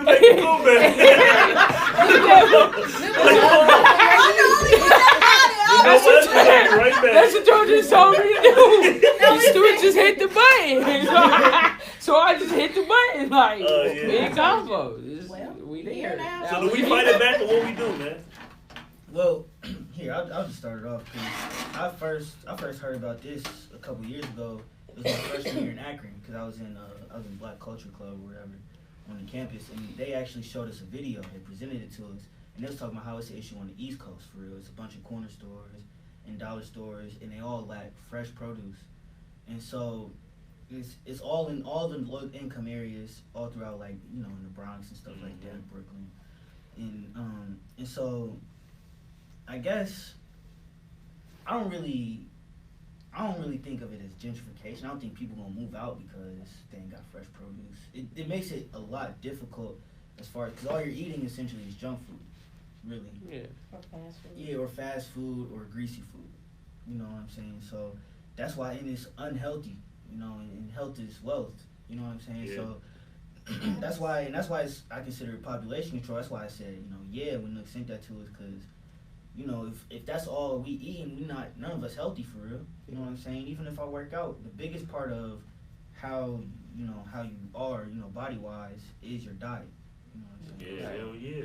make a comeback. That's what y'all just told me to do. Stuart just hit the button. So I just hit the button. Like, big combo. We there. Now. So do we fight it back or what we do, man? Well, here, I'll just start it off. Cause I first heard about this a couple years ago. It was my freshman year in Akron, because I was in Black Culture Club or whatever on the campus, and they actually showed us a video. They presented it to us, and they was talking about how it's an issue on the East Coast for real. It's a bunch of corner stores and dollar stores, and they all lack fresh produce, and so it's all in all the low income areas all throughout, like, you know, in the Bronx and stuff like that, Brooklyn, and so I guess I don't really think of it as gentrification. I don't think people gonna move out because they ain't got fresh produce. It makes it a lot difficult as far as, because all you're eating essentially is junk food, really. Yeah. Or fast food. Yeah, or fast food or greasy food. You know what I'm saying? So that's why, and it's unhealthy. You know, and health is wealth. You know what I'm saying? Yeah. So that's why I consider it population control. That's why I said, you know, yeah, when they sent that to us, because, you know, if that's all we eat and none of us healthy for real, you know what I'm saying? Even if I work out, the biggest part of how you are, you know, body wise, is your diet. You know what I'm saying? Yeah, hell yeah.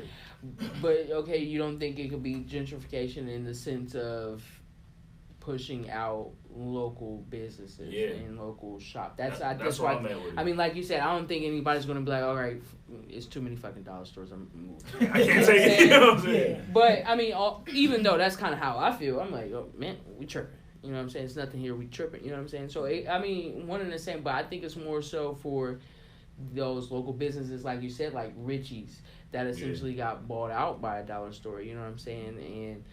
But okay, you don't think it could be gentrification in the sense of pushing out local businesses and local shops? That's why I'm at with it. I mean, like you said, I don't think anybody's gonna be like, all right, it's too many fucking dollar stores. I'm moving. I can't take it. You know what I'm saying? But I mean, even though that's kind of how I feel, I'm like, oh man, we tripping. You know what I'm saying? It's nothing here. We tripping. You know what I'm saying? So I mean, one and the same. But I think it's more so for those local businesses, like you said, like Richie's, that essentially got bought out by a dollar store. You know what I'm saying? And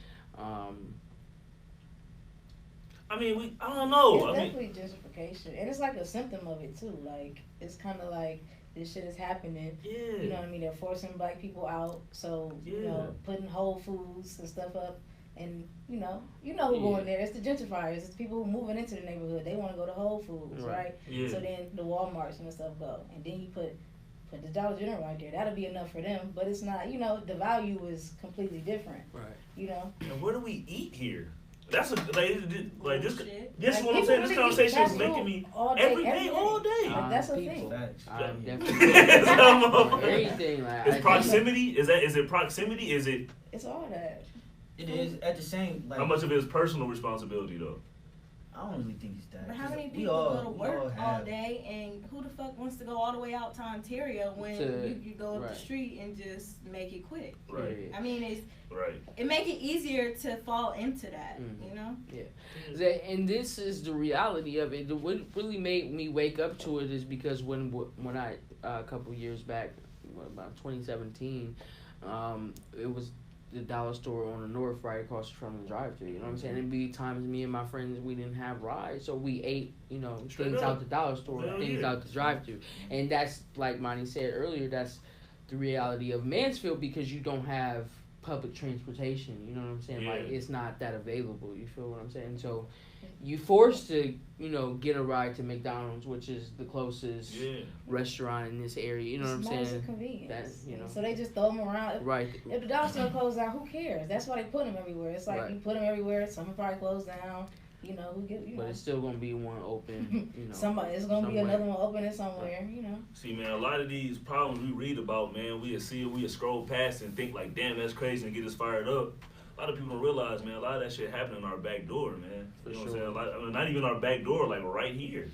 I mean, I don't know. It's definitely gentrification, and it's like a symptom of it too. Like, it's kind of like this shit is happening. Yeah. You know what I mean? They're forcing black people out, so you know, putting Whole Foods and stuff up, and you know who going there. It's the gentrifiers. It's people who moving into the neighborhood. They want to go to Whole Foods, right? Yeah. So then the Walmarts and stuff go, and then you put the Dollar General right there. That'll be enough for them, but it's not. You know, the value is completely different. Right. You know. And where do we eat here? That's like this. This is like, what I'm saying. This conversation is making me every day, all day. Like, that's a thing. I'm definitely everything. Like, is proximity? Is it proximity? Is it? It's all that. It is at the same. Like, how much of it is personal responsibility though? I don't really think it's that. But how many people go to work all day, and who the fuck wants to go all the way out to Ontario when you go up the street and just make it quick? Right. I mean, it make it easier to fall into that, you know? Yeah. And this is the reality of it. What really made me wake up to it is because when I a couple years back, about 2017, it was the dollar store on the north right across from the drive-thru. You know what I'm saying? It'd be times me and my friends, we didn't have rides, so we ate, you know, things out the dollar store, things out the drive-thru. And that's, like Monty said earlier, that's the reality of Mansfield, because you don't have public transportation. You know what I'm saying? Like, it's not that available. You feel what I'm saying? So you forced to, you know, get a ride to McDonald's, which is the closest restaurant in this area. You know what I'm saying? It's convenient. That, you know. So they just throw them around. Right. If the dollar store closed down, who cares? That's why they put them everywhere. It's like you put them everywhere. Some will probably close down. You know, but it's still gonna be one open. You know, it's gonna be another one opening somewhere. You know. See, man, a lot of these problems we read about, man, we scroll past and think like, damn, that's crazy, and get us fired up. A lot of people don't realize, man, a lot of that shit happening in our back door, man. You know what I'm saying? Not even our back door, like right here.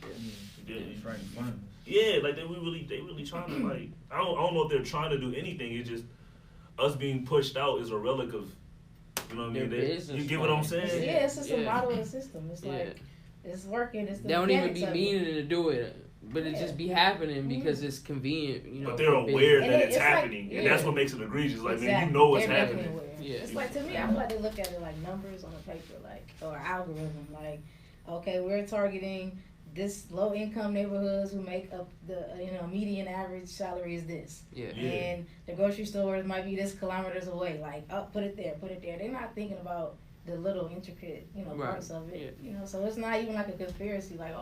It's right in front of us. Yeah, like they really trying to, like, I don't know if they're trying to do anything. It's just us being pushed out is a relic of, you know what I mean? You get what I'm saying? It's just a model of the system. It's like, it's working. It's the they don't even be meaning to do it. But it just be happening because it's convenient, you know. But they're aware that it's happening, and that's what makes it egregious. Like, man, you know what's happening. It's like, to me, I feel like they look at it like numbers on a paper, like, or algorithm. Like, okay, we're targeting this low income neighborhoods who make up the median average salary is this. And the grocery stores might be this kilometers away. Like, put it there. They're not thinking about the little intricate, parts of it. You know, so it's not even like a conspiracy. Like,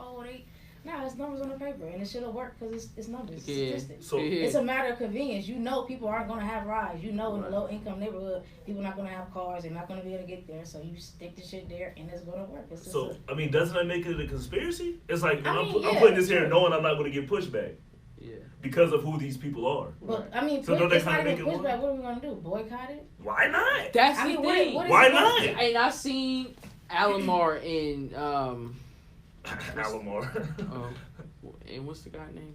Nah, it's numbers on the paper, and it shit'll work because it's numbers, it's Yeah. statistics. So it's a matter of convenience. You know, people aren't gonna have rides. You know, in Right. a low income neighborhood, people not gonna have cars. They're not gonna be able to get there. So you stick the shit there, and it's gonna work. It's So I mean, doesn't that make it a conspiracy? It's like I I'm mean, yeah, putting this here sure. knowing I'm not going to get pushback. Yeah. Because of who these people are. But I mean, So don't they it's kinda not make even it pushback. What are we gonna do? Boycott it? Why not? That's I the mean, thing. what is Why it not? And I seen Alomar in Alomar. and what's the guy name?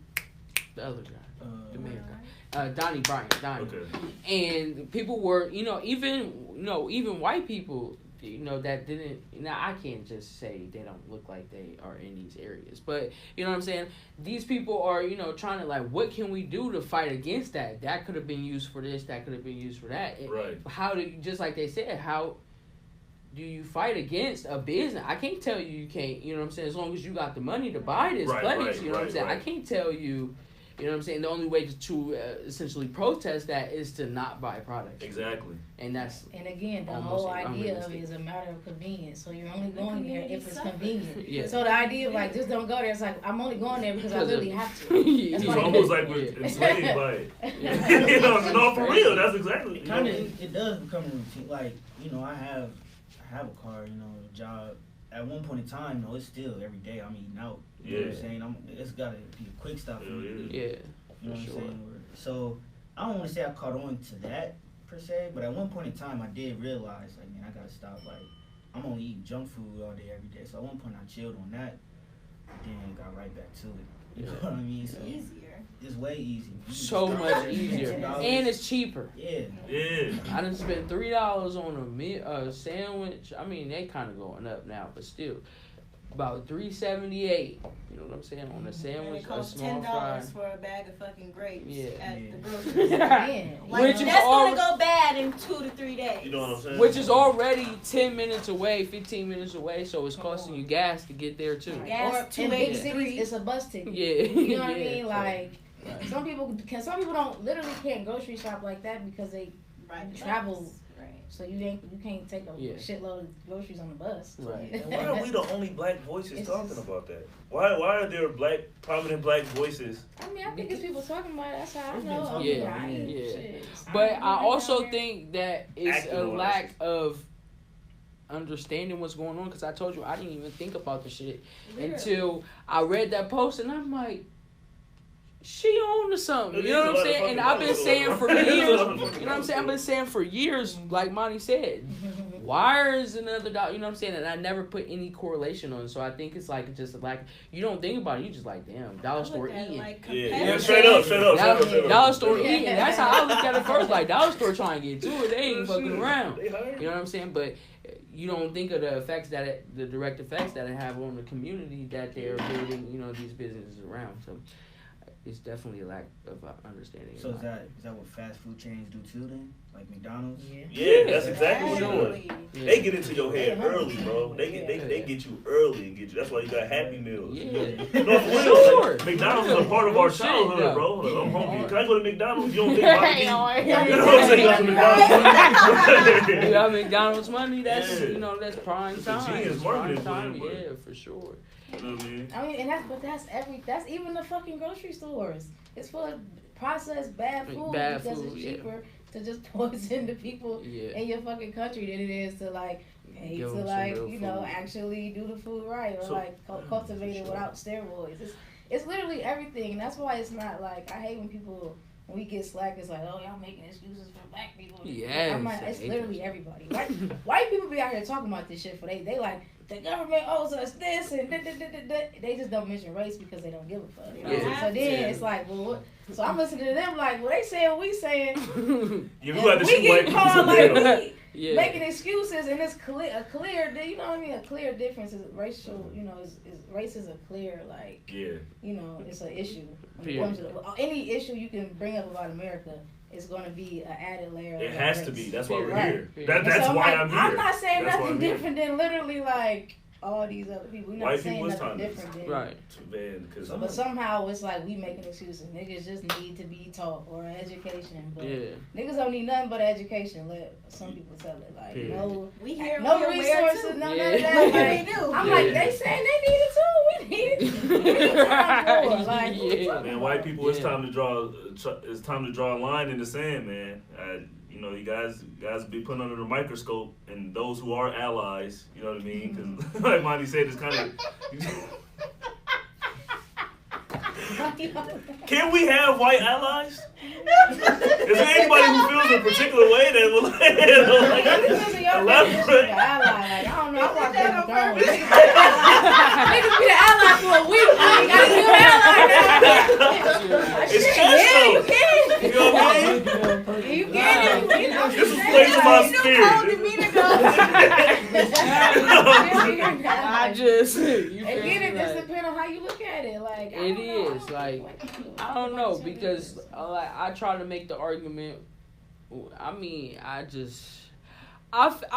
The other guy, the mayor guy, Donnie Bryant. Donnie. Okay. And people were, even white people, that didn't. Now I can't just say they don't look like they are in these areas, but you know what I'm saying. These people are, trying to like, what can we do to fight against that? That could have been used for this. That could have been used for that. Right. How do you, just like they said, how do you fight against a business? I can't tell you can't, you know what I'm saying, as long as you got the money to buy this place, you know what I'm saying? I can't tell you, you know what I'm saying, the only way to essentially protest that is to not buy products. Exactly. And that's... And again, the whole idea of it is a matter of convenience. So you're only going there if it's convenient. Yeah. So the idea of like, just don't go there, it's like, I'm only going there because I really have to. It's almost like we're enslaved by it. You know, no, for real, that's exactly... It does become a routine. Like, I have a car, a job. At one point in time, it's still every day I'm eating out. You know what I'm saying? It's got to be a quick stop for me. Yeah. You know what I'm saying? So I don't want to say I caught on to that per se, but at one point in time I did realize, like, man, I got to stop. Like, I'm only eating junk food all day, every day. So at one point I chilled on that, then got right back to it. You know what I mean? So easier. It's way easier. So much easier. And it's cheaper. Yeah. I done spent $3 on a sandwich. I mean, they kind of going up now, but still. About $3.78. You know what I'm saying? On a sandwich, and it costs $10 for a bag of fucking grapes at the grocery store. Like, that's gonna go bad in 2 to 3 days. You know what I'm saying? Which is already 10 minutes away, 15 minutes away, so it's costing you gas to get there too. Gas in big cities, it's a bus ticket. Yeah. You know what I mean? Like, some people can't grocery shop like that because they travel. So you can't take a shitload of groceries on the bus. Right. Why are we the only black voices talking about that? Why are there prominent black voices? I mean, I think it's people talking about it. That's how I know. Yeah. But I also think that it's a lack of understanding what's going on, because I told you I didn't even think about the shit until I read that post, and I'm like, she on to something, you know what I'm saying? And I've been saying for years, you know what I'm saying? I've been saying for years, like Monty said, wires and another dollar, you know what I'm saying? And I never put any correlation on it, so I think it's like just like, you don't think about it, you just like, damn, dollar store eating. Like straight up. Dollar store eating, that's how I look at it first, like dollar store trying to get to it, they ain't fucking around. You know what I'm saying? But you don't think of the effects the direct effects that it have on the community that they're building, these businesses around, so. It's definitely a lack of understanding. So is that what fast food chains do too then? Like McDonald's? Yeah, that's exactly what they're doing. Yeah. They get into your head early, bro. They get you early and get you. That's why you got Happy Meals. Yeah. Sure. Like, McDonald's is a part of our childhood, bro. Like, I'm hungry. Can I go to McDonald's? You don't think about me? You know what I'm saying? Go to McDonald's. You got McDonald's money. That's that's prime time. Genius marketing time. Yeah, for sure. You know what I mean? And that's even the fucking grocery stores. It's full of processed bad food because it's cheaper to just poison the people in your fucking country than it is to actually do the food right or cultivate it without steroids. It's literally everything, and that's why it's not like, I hate when we get slack, it's like, oh, y'all making excuses for black people. Yeah, I'm like, it's literally everybody. White people be out here talking about this shit they like, the government owes us this and they just don't mention race because they don't give a fuck. You know? So then it's like, well, what? So I'm listening to them like, well, they saying what we saying. We get called like we making excuses, and it's a clear, you know what I mean? A clear difference is racial. Race is a clear it's an issue. When it comes to any issue you can bring up about America. It's going to be an added layer. It has to be. That's why we're here. That's why I'm here. I'm not saying nothing different than literally like all these other people. We're not saying nothing different than right. But somehow it's like we making excuses. Niggas just need to be taught or education. But niggas don't need nothing but education. Let some people tell it like no resources, none of that. Like, I'm like, they saying they need it too. We need it. Like, yeah. Man, white people, it's time to draw. It's time to draw a line in the sand, man. You know, you guys be put under the microscope, and those who are allies, you know what I mean? Because like Monty said, it's kind of. Can we have white allies? Is there anybody who feels a particular way that will elaborate? I don't know. I watch Game of Thrones. Niggas be the ally for a week. I gotta be an ally. It's just you can. You know what I mean? You can. This is place of my spirit. I just. Again, it just depends on how you look at it. Like it is like I don't know because like I try to make the argument. I mean, I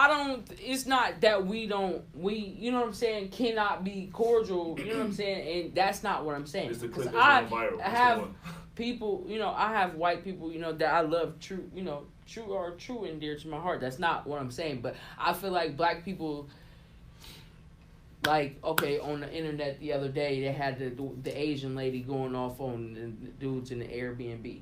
don't. It's not that we you know what I'm saying, cannot be cordial. You know what I'm saying, and that's not what I'm saying. Because I have people, you know, I have white people, you know, that I love true and dear to my heart. That's not what I'm saying, but I feel like black people. Like, okay, on the internet the other day, they had the Asian lady going off on the dudes in the Airbnb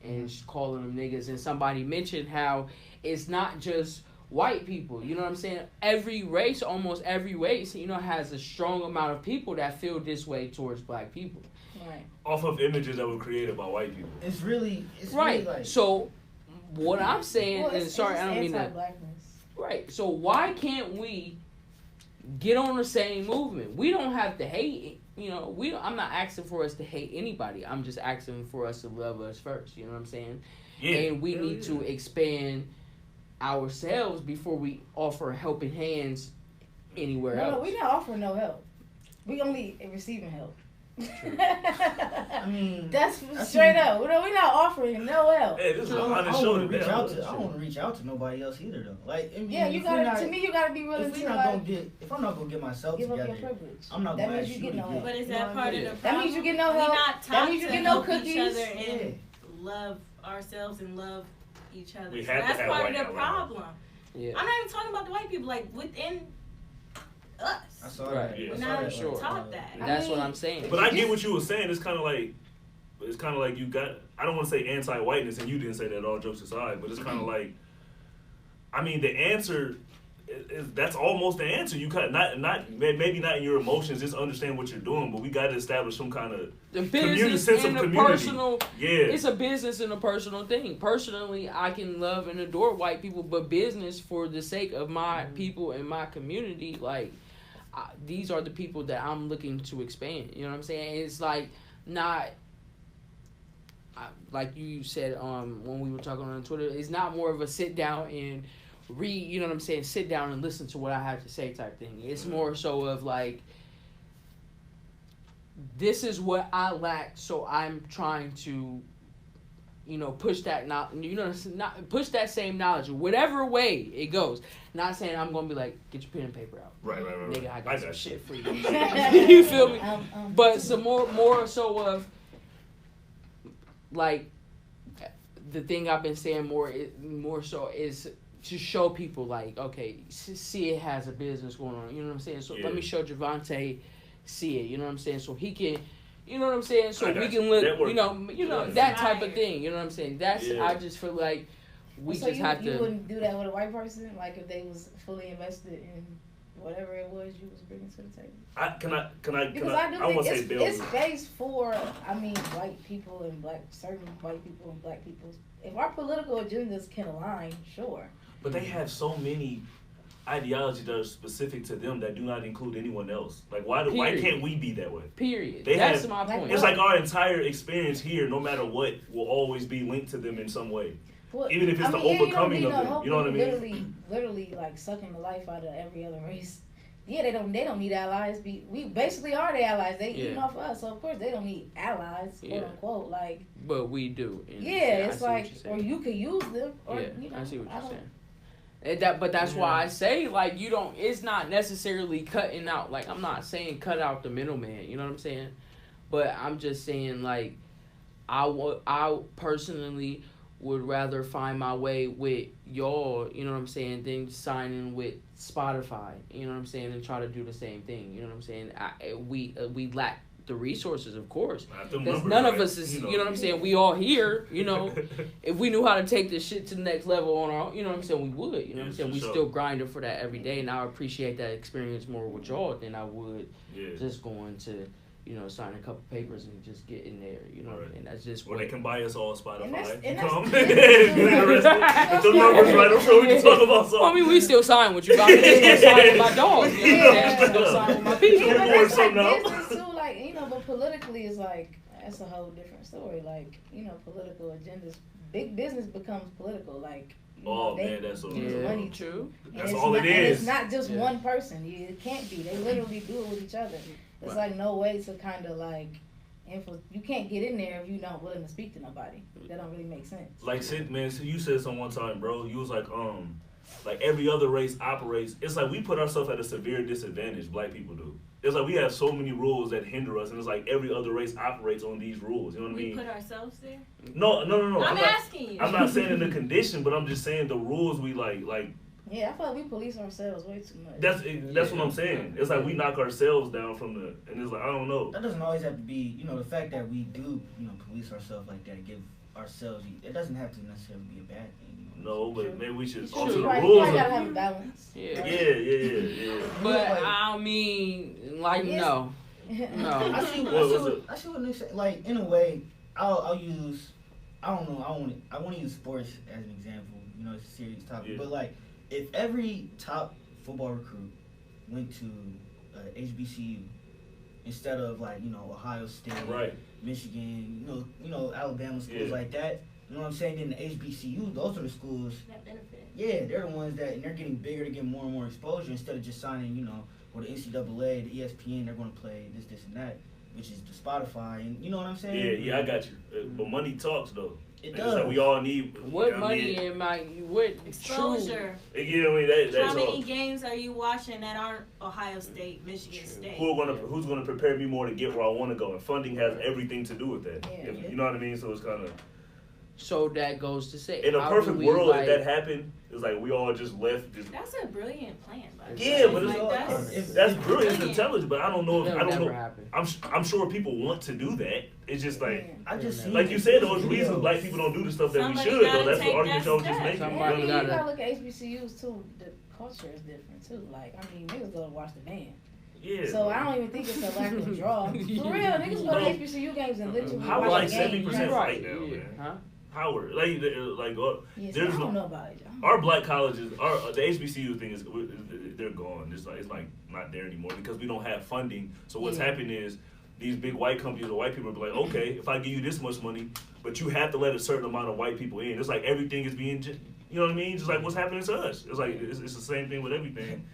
and calling them niggas. And somebody mentioned how it's not just white people. You know what I'm saying? Every race, almost every race, you know, has a strong amount of people that feel this way towards black people. Right. Off of images that were created by white people. It's really like... So, what I'm saying is, sorry, I don't mean that. Right. So, why can't we get on the same movement? We don't have to hate, you know, I'm not asking for us to hate anybody. I'm just asking for us to love us first, you know what I'm saying? Yeah. And we need to expand ourselves before we offer helping hands anywhere else. No, we're not offering no help. We only receiving help. I mean, that's straight up. We're not offering no help. Hey, this is honest show. I don't want to reach out to nobody else either, though. Like, I mean, yeah, you gotta. To me, you gotta be willing to. If I'm not gonna get myself give together, up your privilege. I'm not that gonna means you get no help. But is that part of the problem? That means you get no help. That means you get no cookies. Each other and love ourselves and love each other. We so have that's to have part of white the problem. Yeah. I'm not even talking about the white people. Like within us. I saw that. Yeah. We're not taught that. That's what I'm saying. But I get what you were saying. It's kind of like you got. I don't want to say anti-whiteness, and you didn't say that. All jokes aside, but it's kind of like. I mean, the answer is that's almost the answer. You cut not maybe not in your emotions. Just understand what you're doing, but we got to establish some kind of sense of community. Personal. Yeah, it's a business and a personal thing. Personally, I can love and adore white people, but business for the sake of my people and my community, like. These are the people that I'm looking to expand. You know what I'm saying? It's like not like you said when we were talking on Twitter. It's not more of a sit down and read. You know what I'm saying? Sit down and listen to what I have to say type thing. It's more so of like this is what I lack, so I'm trying to. You know, push that push that same knowledge, whatever way it goes. Not saying I'm gonna be like, get your pen and paper out. Right. Nigga, I got some shit for you. You feel me? But some more so of like the thing I've been saying more so is to show people like, okay, see it has a business going on. You know what I'm saying? So let me show Javante see it. You know what I'm saying? So he can. You know what I'm saying? So we can look, you know that type of thing. You know what I'm saying? That's I just feel like we have to. You wouldn't do that with a white person, like if they was fully invested in whatever it was you was bringing to the table. I want to say it's based for white people and certain white people and black people. If our political agendas can align, sure. But they have so many ideologies that are specific to them that do not include anyone else. Like why can't we be that way? Period. That's my point. It's like our entire experience here, no matter what, will always be linked to them in some way. Well, even if it's the overcoming of them. You know what I mean? Literally like sucking the life out of every other race. Yeah, they don't need allies. We basically are the allies. They eating off of us, so of course they don't need allies, quote unquote. Like, but we do. It's like, or you can use them. Or, I see what you're saying. But that's why I say, like, it's not necessarily cutting out, like, I'm not saying cut out the middleman, you know what I'm saying? But I'm just saying, like, I personally would rather find my way with y'all, you know what I'm saying, than signing with Spotify, you know what I'm saying, and try to do the same thing, you know what I'm saying? We lack the resources, of course. Because none of us is, you know what I'm saying, we all here, you know. If we knew how to take this shit to the next level on our own, you know what I'm saying, we would. You know what I'm saying? We still grinding for that every day, and I appreciate that experience more with y'all than I would just going to, you know, sign a couple papers and just get in there, you know, and that's just or they can buy us all Spotify. And come. If the numbers right, I'm sure we can talk about something. Well, I mean, we still sign with you, but I'm just gonna sign with my dogs. You know what I'm saying? Still sign with my people. Yeah, but that's like business too, like, you know, but politically is like, that's a whole different story. Like, you know, political agendas, big business becomes political, like, you know, man, that's so money true. That's all it is. It's not just one person. It can't be. They literally do it with each other. There's like no way to kind of like you can't get in there if you're not willing to speak to nobody. That don't really make sense. Like, man, so you said some one time, bro. You was like every other race operates. It's like we put ourselves at a severe disadvantage. Black people do. It's like we have so many rules that hinder us, and it's like every other race operates on these rules. You know what I mean? We put ourselves there. No. I'm asking you. I'm not saying in the condition, but I'm just saying the rules we like. Yeah, I feel like we police ourselves way too much. That's what I'm saying. It's like we knock ourselves down from and it's like, I don't know. That doesn't always have to be, you know, the fact that we do, you know, police ourselves like that, give ourselves, it doesn't have to necessarily be a bad thing. You know? No, but maybe we should alter the rules. rules. You gotta have a balance. Yeah. Yeah. But I mean, like, no. I see what they say. Like, in a way, I'll use, I don't know, I want to use sports as an example. You know, it's a serious topic, but like, if every top football recruit went to HBCU instead of like, you know, Ohio State, Michigan, you know, Alabama schools like that, you know what I'm saying? Then the HBCU, those are the schools that benefit. Yeah, they're the ones that, and they're getting bigger, they're getting more and more exposure instead of just signing, you know, or the NCAA, the ESPN, they're going to play this, and that, which is the Spotify, and you know what I'm saying? Yeah, I got you. But money talks though. It does. It's like we all need what money am I? What exposure? You know what I mean? How many games are you watching that aren't Ohio State, Michigan State? Who's gonna prepare me more to get where I want to go? And funding has everything to do with that. You know what I mean? So it's kind of. So that goes to say, in a perfect world, if that happened, it's like we all just left. That's a brilliant plan. Yeah, but that's brilliant. It's intelligent, but I don't know. I don't know. I'm sure people want to do that. It's just like like you said, those reasons black people don't do the stuff that we should. Though that's the argument y'all was just making. You gotta look at HBCUs too. The culture is different too. Like, I mean, niggas go to watch the band. Yeah. So I don't even think it's a lack of draw. For real, niggas go to HBCU games and literally Howard watch like the game. 70% right now, man. Huh? Howard, like yes, I don't know about it. Our black colleges, the HBCU thing is they're gone. It's like not there anymore because we don't have funding. So what's happening is these big white companies or white people will be like, okay, if I give you this much money, but you have to let a certain amount of white people in. It's like everything is being, you know what I mean? Just like what's happening to us. It's like it's the same thing with everything.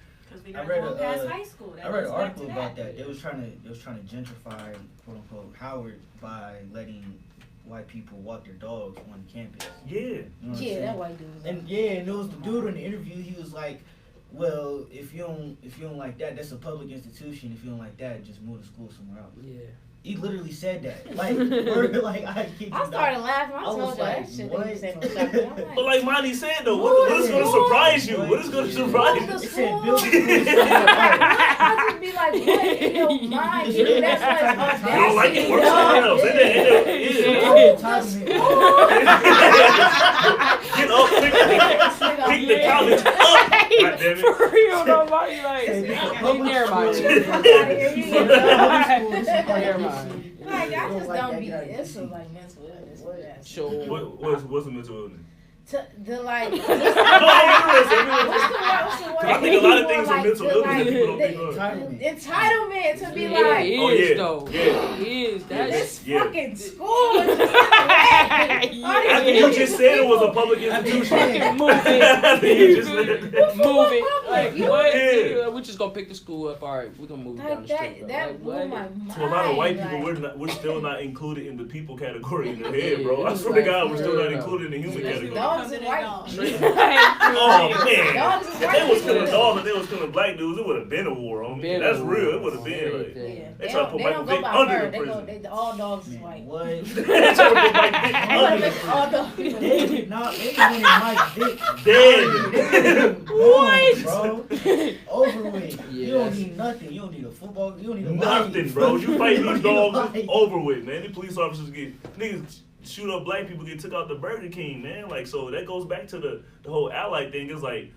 I read past high school. I read an article about that. It was trying to gentrify, quote unquote, Howard by letting white people walk their dogs on campus. Yeah. You know that white dude. And and there was the dude in the interview. He was like, "Well, if you don't like that, that's a public institution. If you don't like that, just move to school somewhere else." Yeah. He literally said that. Like, I started laughing. I told that shit. But like Monty said though, what is going to surprise you? What is going to surprise you? It said I just be like, what in your mind? That's what you don't like it? Work somewhere else. Get up, pick the college up. For real, nobody like. Never mind. Like, I just don't be. It's some like mental illness. Sure. What's a mental illness? The like. I think a lot of things are mental illness that people don't think of. Entitlement to be like. It is though. Yeah. It is. This fucking school. After you just said it was a public institution. Move it. You just said move it. Like what? Yeah. We're just gonna pick the school up. All right, we're gonna move down the street. That blew my mind. To a lot of white people, we're still not included in the people category in their head, bro. I swear to God, we're still not included in the human category. Dogs and white. Oh man, if they was killing dogs and they was killing black dudes, it would have been a war on me. That's real. It would have been like they try to put Michael Vick under the prison. All dogs is white. What? They try to put Mike Vick under the prison. All dogs. They wanted Mike Vick dead. What? Bro. bro. Over with. Yeah, you don't need nothing. You don't need a football. You don't need a nothing, bro. You fight these dogs, it's over with, man. The police officers niggas shoot up black people, get took out the Burger King, man. Like, so that goes back to the whole ally thing. It's like,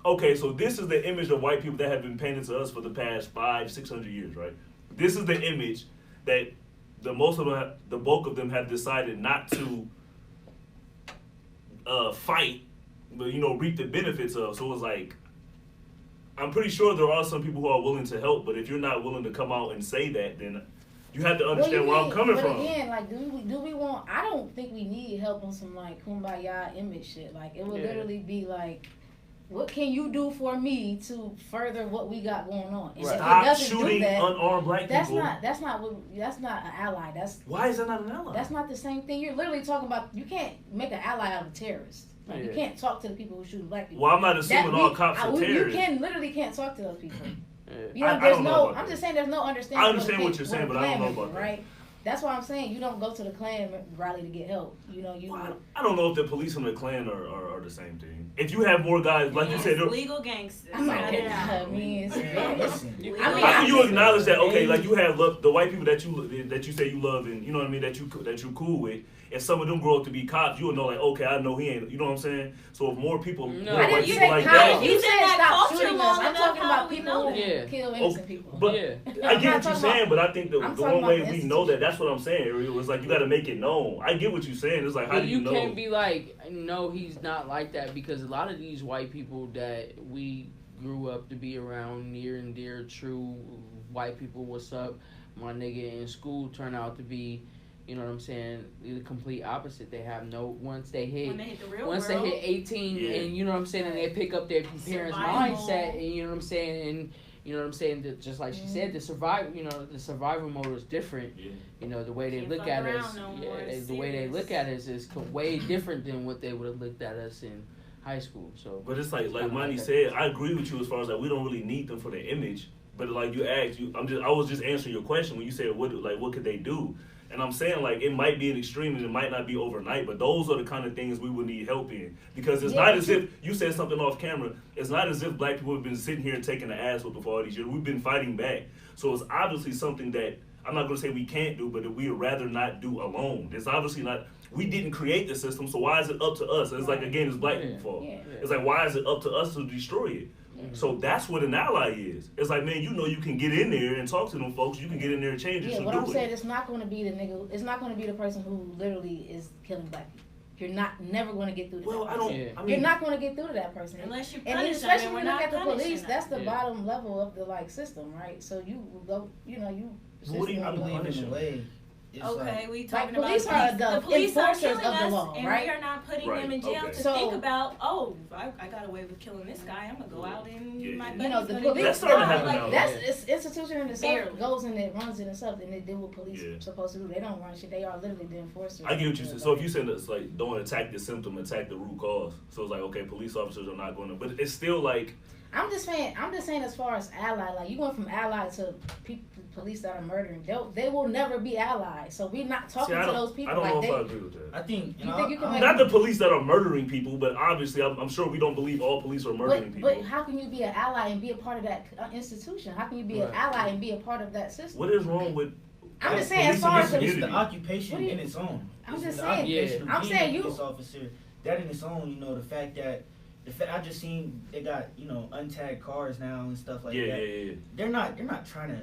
okay, so this is the image of white people that have been painted to us for the past 500-600 years, right? This is the image that the bulk of them have decided not to fight, but reap the benefits of. So it's like, I'm pretty sure there are some people who are willing to help, but if you're not willing to come out and say that, then you have to understand where I'm coming from. But again, like, do we want? I don't think we need help on some like kumbaya image shit. Like, it would literally be like, what can you do for me to further what we got going on? And Stop shooting unarmed black people. That's not an ally. Why is that not an ally? That's not the same thing. You're literally talking about. You can't make an ally out of terrorists. Like, you can't talk to the people who shoot black people. Well, I'm not assuming all cops are terrorists. You literally can't talk to those people. I'm just saying there's no understanding. I understand what you're saying, but I don't know about that. Right? That's why I'm saying you don't go to the Klan rally to get help. I don't know if the police and the Klan are the same thing. If you have more guys, like you said, legal gangsters. How can you acknowledge that? Okay, like you have the white people that you say you love and you know what I mean that you cool with. If some of them grow up to be cops, you will know, like, okay, I know he ain't. You know what I'm saying? So if more people, white people like that, you said stop shooting us. I'm talking about people who kill innocent people. But I get what you're saying, but I think the one way we know that's what I'm saying, Ariel. It's like you got to make it known. I get what you're saying. It's like, how do you know? You can't be like, no, he's not like that, because a lot of these white people that we grew up to be around, near and dear, true white people, what's up, my nigga, in school, turn out to be, you know what I'm saying, the complete opposite. They have once they hit 18 and you know what I'm saying, and they pick up their parents' mindset, and you know what I'm saying, and you know what I'm saying, just like she said, the survival mode is different. The way they look at us, the way they look at us is way different than what they would have looked at us in high school. So, but it's like Monty said, I agree with you as far as like we don't really need them for the image. But like you asked, I was just answering your question when you said what could they do. And I'm saying, like, it might be an extreme and it might not be overnight, but those are the kind of things we would need help in. Because it's not as if, you said something off camera, it's not as if black people have been sitting here and taking the ass whooping for all these years. We've been fighting back. So it's obviously something that, I'm not going to say we can't do, but that we would rather not do alone. It's obviously not, we didn't create the system, so why is it up to us? It's like, again, it's black people's fault. It's like, why is it up to us to destroy it? So that's what an ally is. It's like, man, you can get in there and talk to them folks. You can get in there and change it. Yeah, what I'm saying, it's not going to be the nigga. It's not going to be the person who literally is killing black people. You're never going to get through to that person. You're not going to get through to that person. Unless you punish them. And especially when you look at the police, that's the bottom level of the system, right? So you go, what do you mean punish them? Okay, we talking about police are the police enforcers of the law, and right? we are not putting them in jail to think about, I got away with killing this guy. I'm gonna go out and my the police that's institution in itself goes and it runs in itself, and they do what police are supposed to do. They don't run shit. They are literally the enforcers. I get what you said. So if you said it's like don't attack the symptom, attack the root cause. So it's like, okay, police officers are not going to, but it's still like. I'm just saying as far as ally, like you went from ally to police that are murdering, they will never be allies. So we're not talking to those people. I don't know if I agree with that. I think you can not the police that are murdering people, but obviously I'm sure we don't believe all police are murdering people. But how can you be an ally and be a part of that institution? How can you be an ally and be a part of that system? What is wrong with? I'm just saying as far as it's the occupation in its own. I'm just saying. I'm saying you. Police officer, that in its own, the fact that. I just seen they got untagged cars now and stuff like that. Yeah. They're not trying to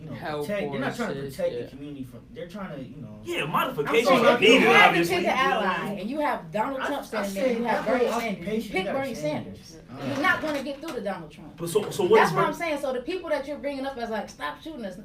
protect. They're not trying to protect the community from. They're trying to Yeah, modifications are needed. You obviously, pick an ally, and you have Donald Trump standing there. You have Bernie Sanders. You pick Bernie Sanders. You're not going to get through to Donald Trump. But so that's what I'm saying. So the people that you're bringing up as like stop shooting us.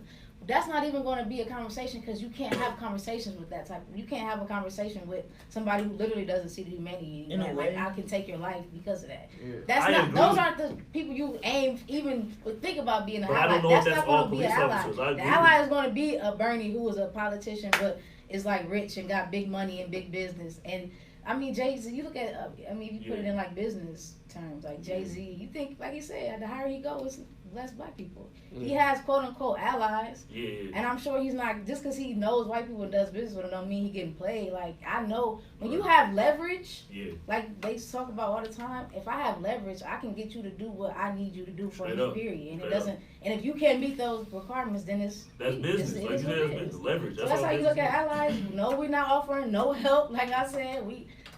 That's not even going to be a conversation because you can't have conversations with that type. You can't have a conversation with somebody who literally doesn't see the humanity in that. Like, I can take your life because of that. Yeah. That's not. Those aren't the people you even think about being an ally. That's not going to be an ally. The ally is going to be a Bernie who is a politician but is like rich and got big money and big business. And I mean, Jay-Z, you look at, you put it in like business terms, like Jay-Z, you think, like you said, the higher he goes, less black people. He has quote unquote allies. And I'm sure he's not, just because he knows white people and does business with them don't mean he getting played. Like, I know when you have leverage, like they talk about all the time, if I have leverage, I can get you to do what I need you to do for me, period. And it doesn't, and if you can't meet those requirements, then that's business. Like you said, it's business. Leverage. So that's how you look at allies. No, we're not offering no help. Like I said,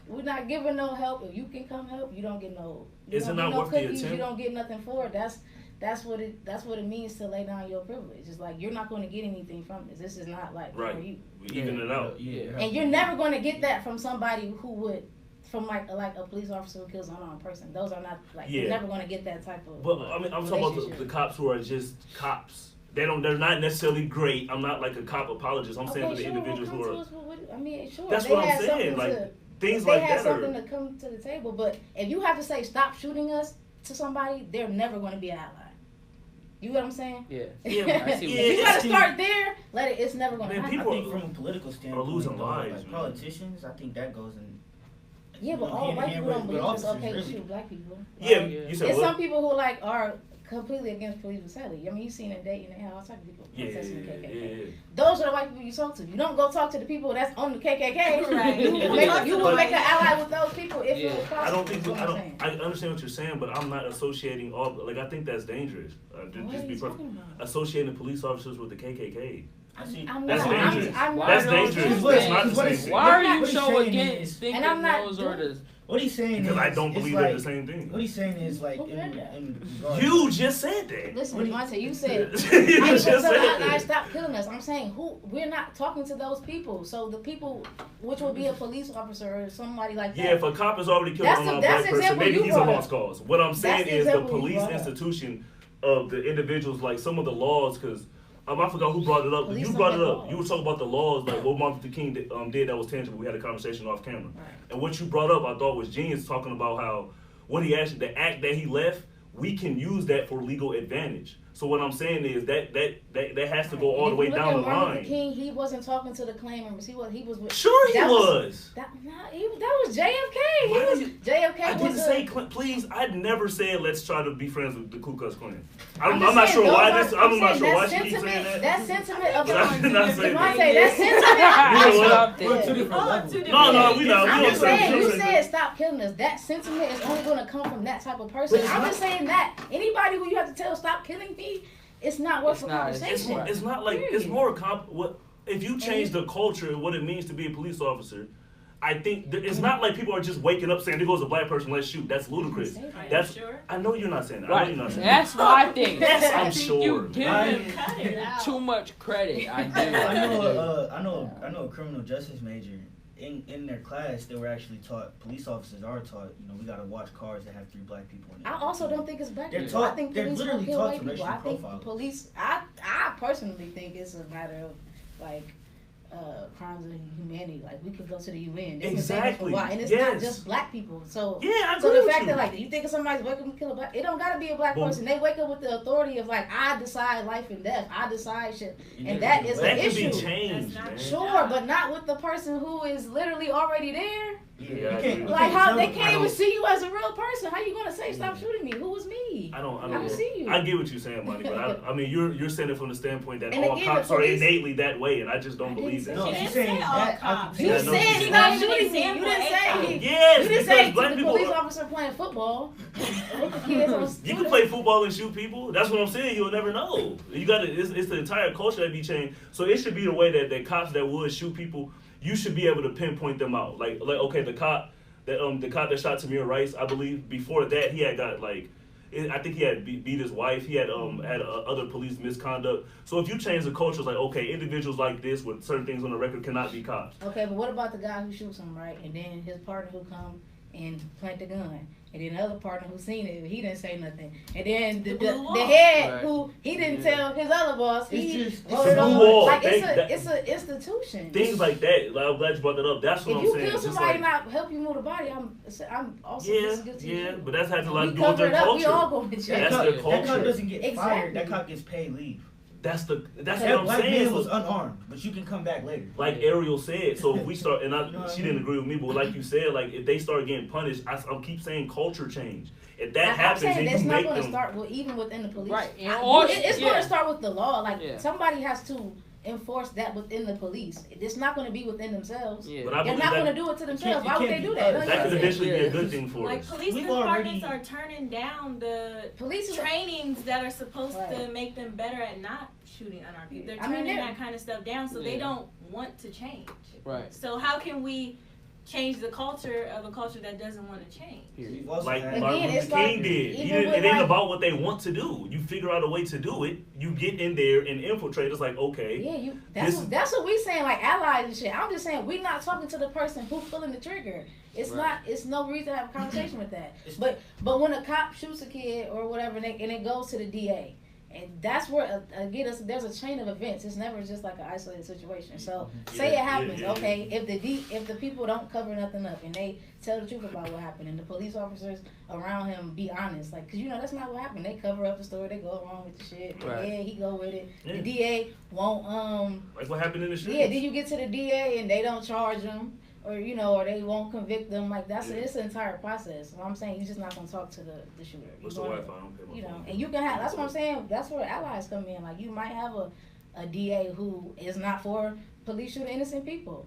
we're not giving no help. If you can come help, you don't get no. Is it not worth the attempt? You don't get nothing for it. That's what it means to lay down your privilege. It's like you're not going to get anything from this. This is not like for you. We even it out. And you're never going to get that from somebody who would, from like a police officer who kills an unarmed person. Those are not like you're never going to get that type of. But I mean, I'm talking about the cops who are just cops. They're not necessarily great. I'm not like a cop apologist. I'm saying for the individuals who are. I mean, sure. That's what I'm saying. Like things like that. They have something to come to the table, but if you have to say stop shooting us to somebody, they're never going to be an ally. You know what I'm saying? Yeah. I see what you got to start there. It's never going to happen. People, I think from a political standpoint, are losing lives. Like politicians, I think that goes in. Yeah, but all white people don't believe it's okay to shoot black people. Yeah, you said there's what? some people who like are completely against police brutality. I mean, you've seen it dating and how all types of people protesting the KKK. Those are the white people you talk to. You don't go talk to the people that's on the KKK. Right. You will make an ally with those people if it was possible. I understand what you're saying, but I'm not associating I think that's dangerous. Associating police officers with the KKK. That's dangerous. That's dangerous. That's not the same. Why are you so against thinking those are the... What he's saying because I don't believe they're the same thing. What he's saying is like you just said that. Listen, Devontae, you said you just said that. Stop killing us. I'm saying we're not talking to those people. So the people, which would be a police officer or somebody like that. Yeah, if a cop has already killed a black person, maybe he's a lost cause. What I'm saying is the police institution of the individuals, like some of the laws, because. I forgot who brought it up. You brought it up. You were talking about the laws, like what Martin Luther King did that was tangible. We had a conversation off camera. Right. And what you brought up, I thought was genius, talking about how what he actually, the act that he left, we can use that for legal advantage. So what I'm saying is that has to go all the way down the line. Martin Luther King, he wasn't talking to the Klan members. He was with. Sure, he was. That was JFK. JFK. I didn't say please. I never said let's try to be friends with the Ku Klux Klan. I'm not sure why this. I'm not sure why she keeps saying that. That sentiment of I did not say that. That sentiment. No, we not. I'm just saying. You said stop killing us. That sentiment is only going to come from that type of person. I'm just saying that anybody who you have to tell stop killing me. It's not worth the conversation. It's not like it's more if you change the culture and what it means to be a police officer. I think it's not like people are just waking up saying there goes a black person, let's shoot. That's ludicrous. That's sure? I know you're not saying that. Right. I know you're not saying that's my thing. Yes, I'm sure. You give him too much credit. I do. I know a criminal justice major. In their class, they were actually taught, police officers are taught, we got to watch cars that have 3 black people in it. I also don't think it's black people. Taught, I think they're police literally kill taught white to people. I think police, I personally think it's a matter of, like, crimes of humanity. Like, we could go to the UN. Exactly. And it's not just black people. So, I so the fact that, like, you think of somebody's waking up to kill a black, it don't got to be a black person. They wake up with the authority of, like, I decide life and death. I decide shit. And that is an issue. That can be changed, man. Sure, but not with the person who is literally already there. Yeah, like how they can't even see you as a real person. How you gonna say stop shooting me? Who was me? I don't see you. I get what you're saying, Money, but I mean you're saying it from the standpoint that all cops are innately that way, and I just don't believe that. No, she's saying all cops. You said stop shooting me. You didn't say. Yes, you didn't say black the police officer playing football. You can play football and shoot people. That's what I'm saying. You'll never know. You got it's the entire culture that be changed. So it should be the way that cops that would shoot people, you should be able to pinpoint them out. Like okay, the cop that shot Tamir Rice, I believe before that he had got I think he had beat his wife. He had other police misconduct. So if you change the culture, it's like okay, individuals like this with certain things on the record cannot be cops. Okay, but what about the guy who shoots him, right? And then his partner who come and plant the gun. And then the other partner who seen it, he didn't say nothing. And then the head who he didn't tell his other boss, he wrote it on. Like it's an institution. Things like that. Like, I'm glad you brought that up. That's what I'm saying. If you kill somebody and not help you move the body, I'm also guilty. Yeah, but that's has a lot to do with their culture. We all go to jail. That's their culture. That cop doesn't get fired. That cop gets paid leave. That's what that I'm black saying. man was unarmed, but you can come back later. Like Ariel said, so if we start, and she I didn't agree with me, but like you said, like if they start getting punished, I keep saying culture change. If that happens, I'm saying then that's you not make going to them start with even within the police. Right. It's going to start with the law. Like somebody has to enforce that within the police. It's not going to be within themselves. Yeah. But They're not going to do it to themselves. Why would they do that? That could eventually be a good thing for like us. police departments are turning down the police trainings that are supposed to make them better at not shooting unarmed people. They're turning that kind of stuff down, so they don't want to change. Right. So how can we change the culture of a culture that doesn't want to change? Like Martin Luther King did. It ain't about what they want to do. You figure out a way to do it. You get in there and infiltrate. It's like, okay. Yeah, that's what we saying, like allies and shit. I'm just saying we're not talking to the person who's pulling the trigger. It's not. It's no reason to have a conversation with that. But when a cop shoots a kid or whatever, and it goes to the DA. And that's where, again, there's a chain of events. It's never just like an isolated situation. So, say it happens, okay, if the people don't cover nothing up and they tell the truth about what happened and the police officers around him be honest, like, because, that's not what happened. They cover up the story. They go along with the shit. Right. Yeah, he go with it. Yeah. The DA won't, like what happened in the streets. Yeah, then you get to the DA and they don't charge him. Or or they won't convict them. Like it's an entire process. So I'm saying you're just not gonna talk to the shooter. What's the Wi-Fi? I don't pay my phone. And you can have. That's what I'm saying. That's where allies come in. Like you might have a DA who is not for police shooting innocent people.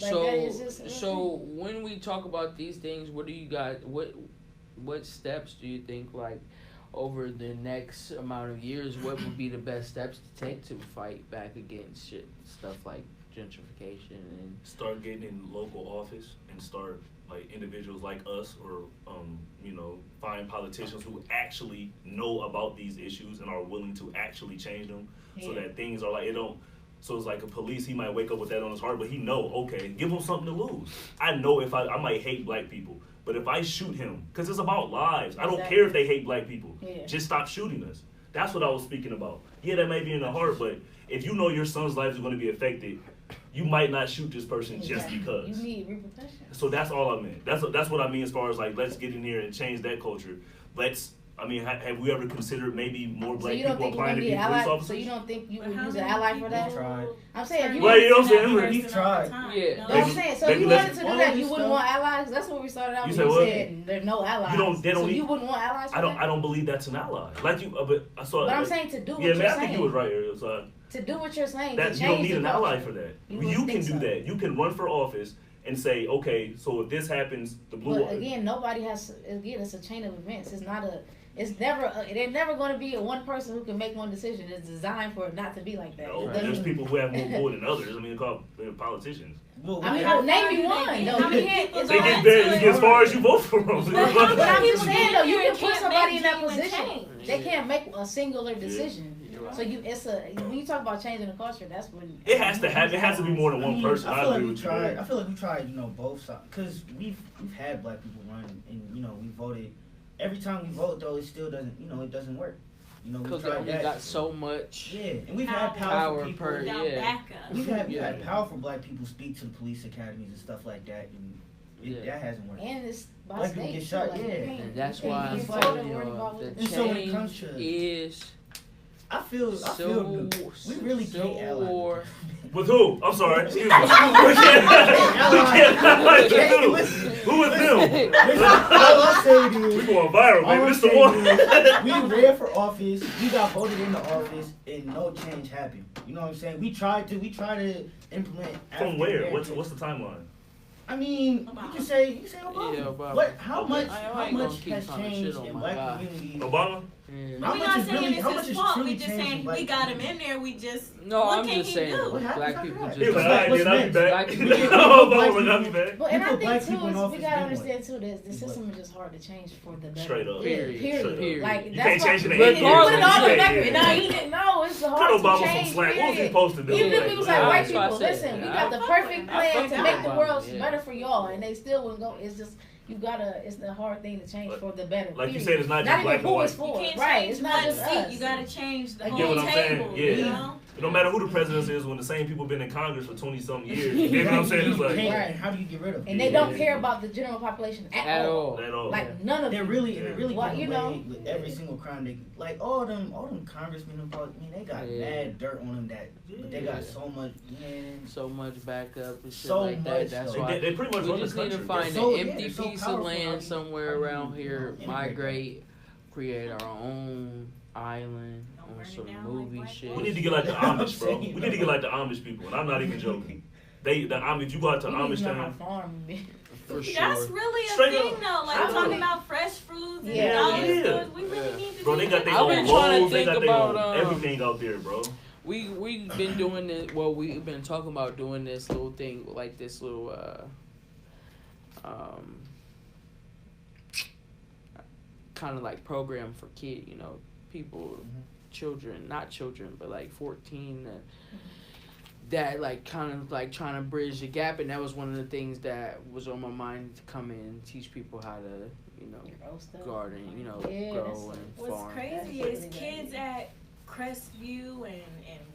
Like so when we talk about these things, what do you guys? What steps do you think like over the next amount of years? What would be the best steps to take to fight back against stuff like gentrification and start getting in local office and start like individuals like us or find politicians who actually know about these issues and are willing to actually change them so that things are like it don't. So it's like a police, he might wake up with that on his heart, but he know, okay, give him something to lose. I know if I might hate black people, but if I shoot him, because it's about lives. I don't care if they hate black people. Just stop shooting us. That's what I was speaking about. Yeah, that may be in the heart, but if you know your son's life is going to be affected, you might not shoot this person just because. You need repercussions. So that's all I meant. That's what I mean as far as like, let's get in here and change that culture. Have we ever considered maybe more black people applying to be police officers? So you don't think you would use an ally for that? Tried. I'm saying we've tried. Yeah. No, I'm saying, so if you wanted to do that, you wouldn't want allies? That's what we started out with. You said there's no allies. So you wouldn't want allies for that? I don't believe that's an ally. Like you, but I saw. But I'm saying to do what you're saying. I think you was right, Ariel. So to do what you're saying, that you don't need an ally for that. You can do that. You can run for office and say, okay, so if this happens, the blue. But again, nobody has. Again, it's a chain of events. It's not a. It's never. There's never going to be one person who can make one decision. It's designed for it not to be like that. No, there's people who have more pull than others. I mean, they're politicians. Well, name me one. No, you can't. They get very as far as you vote for them. But I'm just saying though, you can put somebody in that position. They can't make a singular decision. So when you talk about changing the culture, that's when it has to happen. It has to be more than one person. I feel like we tried, both sides, because we've had black people run, and we voted. Every time we vote, though, it still doesn't, it doesn't work. Because they only got so much. Yeah, and we've had powerful people. We've Backup. had powerful black people speak to the police academies and stuff like that, and that hasn't worked. And it's by black people get shot. And that's why I'm telling you, the change is. I feel we really can't ally. With who? I'm sorry. Excuse me. We can't ally with who? Who is them? All I'm saying is, we going viral, baby. This the one. We ran for office. We got voted into office, and no change happened. You know what I'm saying? We tried to implement. From where? What's the timeline? I mean, you can say Obama. Yeah, Obama. How much has changed in black communities? Obama? We're not saying it's his fault. We just saying we got him in there. We just I'm just saying black people just. He's like, I'll be back. And I think too is we gotta understand too that the system is just hard to change for the better. Straight up. Period. Like you can't change it in put it all in the back. No, it's hard to change. What was he supposed to do? Even if we was like white people, listen, we got the perfect plan to make the world better for y'all, and they still wouldn't go. It's just. It's the hard thing to change for the better. Like you said, it's not just black and white. Right, it's not just us. You gotta change the whole table. Yeah. No matter who the president is, when the same people been in Congress for 20-something years, you know what I'm saying? It's like, right. How do you get rid of them? And they don't care about the general population at all. Like none of them. They're really well, you know, with every single crime they like. All them congressmen and politicians, they got mad dirt on them but they got so much, man. So much backup and shit so like that. That's why they pretty much we just need to find an empty piece of land somewhere around here, migrate, create our own island on some movie shit. We need to get like the Amish, bro. We need to get like the Amish people, and I'm not even joking. The Amish, you go out to Amish town. For sure. That's really a Straight thing up. though. Like talking about fresh fruits and Yeah. dollar Yeah. stores. We really need to Bro, do they got that. their I've been own trying to loaves, they think got their own about, everything out there, bro. We've been doing this. Well, we've been talking about doing this little thing, like this little kind of like program for kids. You know, people, children, not children, but like 14. That like kind of like trying to bridge the gap, and that was one of the things that was on my mind to come in and teach people how to, you know, garden, you know, grow and what's farm. What's crazy is kids at Crestview and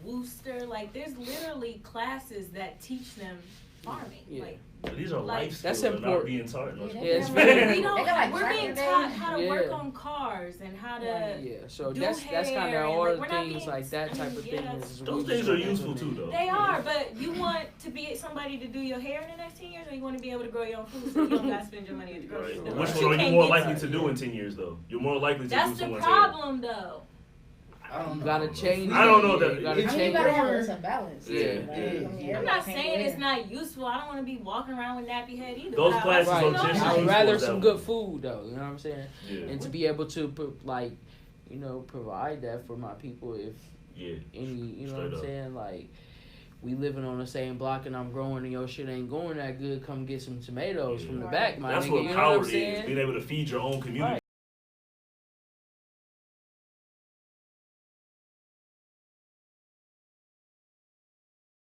Worcester, like there's literally classes that teach them farming. Yeah. Like These are life skills that's that are important. not being taught. Yeah, it's very we don't. like We're being taught how to work on cars and how to. Yeah, so do that's kind hair of all and, the like, we're not things being- like that type of yeah, thing. Is Those things are useful too, though. They are, but you want to be somebody to do your hair in the next 10 years, or you want to be able to grow your own food so you don't got to spend your money at the grocery store. Which But one are you can't more get likely to. to do in 10 years, though? You're more likely to That's do the someone's problem, though. You gotta change. I don't know that. You gotta I mean, change. you gotta have some balance. Yeah. Like, I mean, I'm not everybody saying can't it's not useful. I don't want to be walking around with nappy head either. Those but classes I, are you know, just I as would rather useful as some that good food though. You know what I'm saying? Yeah. And to be able to put like, you know, provide that for my people if any, you know Straight what I'm up. saying? Like, we living on the same block and I'm growing and your shit ain't going that good. Come get some tomatoes from the back, my That's nigga. what You know power what I'm saying? is. Being able to feed your own community.